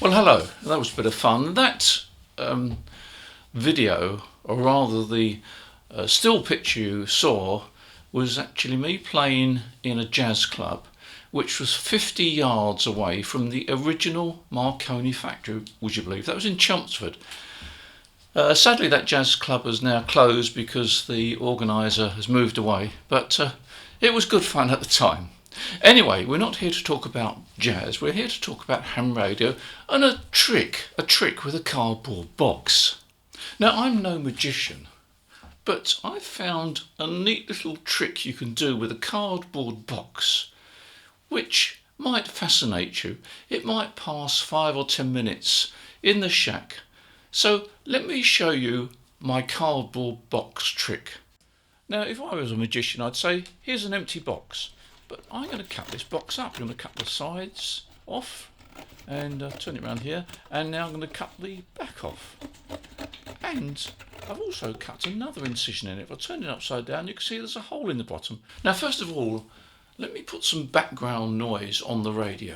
Well, hello. That was a bit of fun. That video, or rather the still picture you saw, was actually me playing in a jazz club which was 50 yards away from the original Marconi factory, would you believe? That was in Chelmsford. Sadly that jazz club has now closed because the organiser has moved away, but it was good fun at the time. Anyway, we're not here to talk about jazz, we're here to talk about ham radio and a trick with a cardboard box. Now, I'm no magician, but I found a neat little trick you can do with a cardboard box which might fascinate you. It might pass 5 or 10 minutes in the shack. So let me show you my cardboard box trick. Now, if I was a magician, I'd say, here's an empty box. But I'm going to cut this box up. I'm going to cut the sides off and turn it around here. And now I'm going to cut the back off. And I've also cut another incision in it. If I turn it upside down, you can see there's a hole in the bottom. Now, first of all, let me put some background noise on the radio.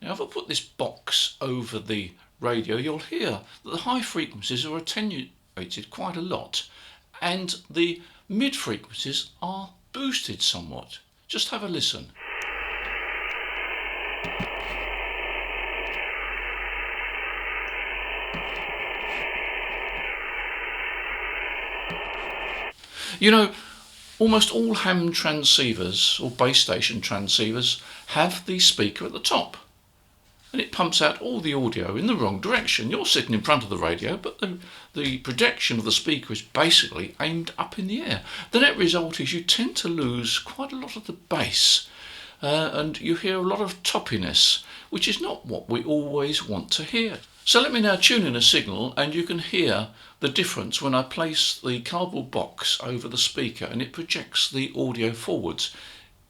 Now, if I put this box over the radio, you'll hear that the high frequencies are attenuated quite a lot. And the mid frequencies are boosted somewhat. Just have a listen. You know, almost all ham transceivers or base station transceivers have the speaker at the top. And it pumps out all the audio in the wrong direction. You're sitting in front of the radio, but the projection of the speaker is basically aimed up in the air. The net result is you tend to lose quite a lot of the bass, and you hear a lot of toppiness, which is not what we always want to hear. So let me now tune in a signal, and you can hear the difference when I place the cardboard box over the speaker and it projects the audio forwards.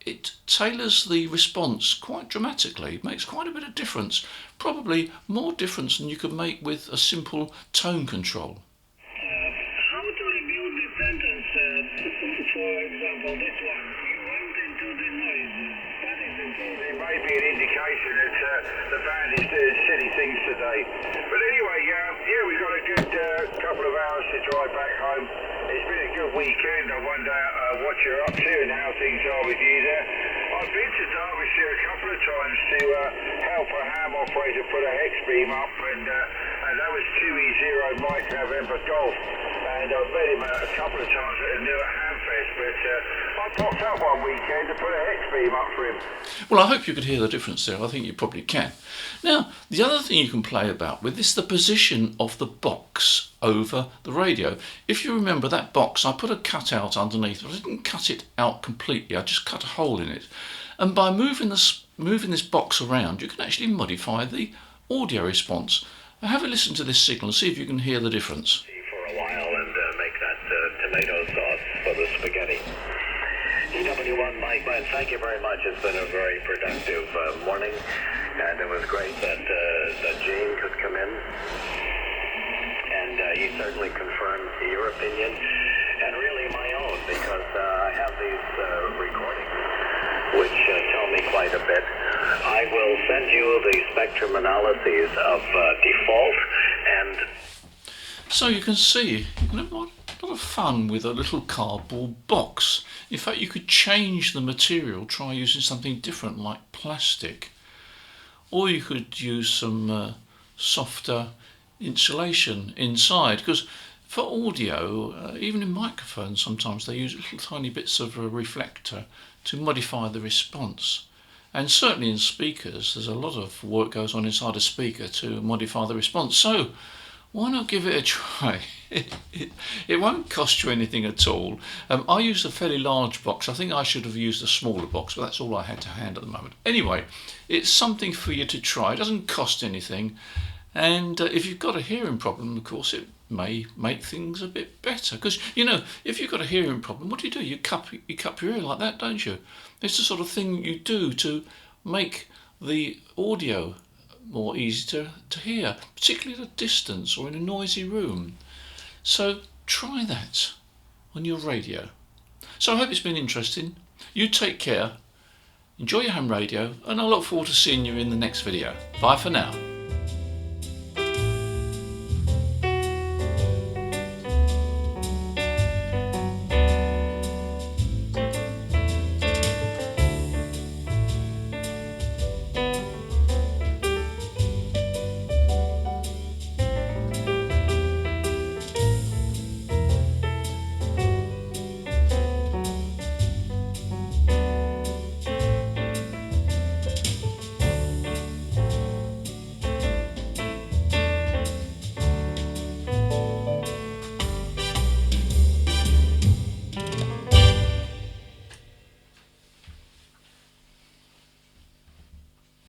It tailors the response quite dramatically. It makes quite a bit of difference, probably more difference than you could make with a simple tone control. How to review the sentence, for example, this one, you went into the noise. That is it may be an indication that the band is doing silly things today. But anyway, we've got a good couple of hours to drive back home. It's been a good weekend. I wonder what you're up to and how things are with you there. I've been to Derbyshire a couple of times to help a ham operator put a hex beam up, and that was 2E0 Mike November Golf. And I've met him a couple of times at a Newark Hamfest, but I popped up one weekend to put a hex beam up for him. Well, I hope you could hear the difference there. I think you probably can. Now, the other thing you can play about with is the position of the box over the radio. If you remember that box, I put a cutout underneath, but I didn't cut it out completely. I just cut a hole in it. And by moving this box around, you can actually modify the audio response. Now, have a listen to this signal and see if you can hear the difference. For a while and make that tomato sauce for the spaghetti. EW1 Mike, thank you very much. It's been a very productive morning, and it was great that Gene could come in. And he certainly confirmed your opinion, and really my own, because I have these recordings which tell me quite a bit. I will send you the spectrum analyses of default, and so you can see, you can have a lot of fun with a little cardboard box. In fact, you could change the material, try using something different like plastic. Or you could use some softer insulation inside, because for audio, even in microphones sometimes they use little tiny bits of a reflector to modify the response. And certainly in speakers, there's a lot of work goes on inside a speaker to modify the response. So why not give it a try? It won't cost you anything at all. I used a fairly large box. I think I should have used a smaller box, but that's all I had to hand at the moment. Anyway, it's something for you to try. It doesn't cost anything. And if you've got a hearing problem, of course, it may make things a bit better. Because, you know, if you've got a hearing problem, what do? You cup your ear like that, don't you? It's the sort of thing you do to make the audio more easy to hear, particularly at a distance or in a noisy room. So try that on your radio. So I hope it's been interesting. You take care, enjoy your ham radio, and I look forward to seeing you in the next video. Bye for now.